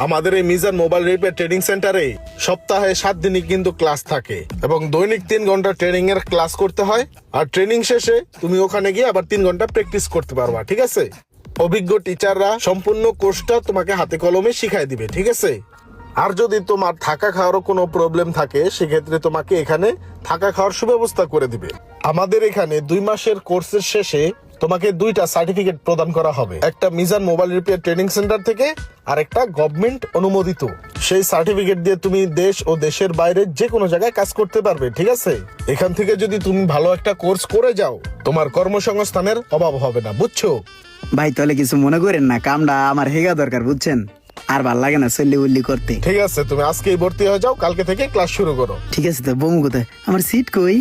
আমাদের এই Mizan mobile repair training সেন্টারে সপ্তাহে 7 দিনই কিন্তু ক্লাস থাকে এবং দৈনিক 3 ঘন্টা ট্রেনিং এর ক্লাস করতে হয়। আর ট্রেনিং শেষে তুমি ওখানে গিয়ে আবার 3 ঘন্টা প্র্যাকটিস করতে পারবা, ঠিক আছে? অভিজ্ঞ টিচাররা সম্পূর্ণ কোর্সটা তোমাকে হাতে কলমে শিখাই দিবে, ঠিক আছে? আর যদি তোমার থাকা খাওয়ারও কোনো প্রবলেম থাকে সেক্ষেত্রে তোমাকে এখানে থাকা খাওয়ার সুব্যবস্থা করে দিবে। আমাদের এখানে 2 মাসের কোর্সের শেষে তোমাকে 2টা সার্টিফিকেট প্রদান করা হবে, একটা Mizan mobile repair training centre থেকে আর একটা গভর্নমেন্ট অনুমোদিত। সেই সার্টিফিকেট দিয়ে তুমি দেশ ও দেশের বাইরে যে কোনো জায়গায় কাজ করতে পারবে, ঠিক আছে? এখান থেকে যদি তুমি ভালো একটা কোর্স করে যাও তোমার কর্মসংস্থানের অভাব হবে না, বুঝছো? ভাই তাহলে কিছু মনে করেন না, কামটা আমার হেগা দরকার, বুঝছেন? আর ভাল লাগে না চল্লি উল্লি করতে। ঠিক আছে, তুমি আজকেই ভর্তি হয়ে যাও, কালকে থেকে ক্লাস শুরু করো। ঠিক আছে, তো বমু কোথায়? আমার সিট কই?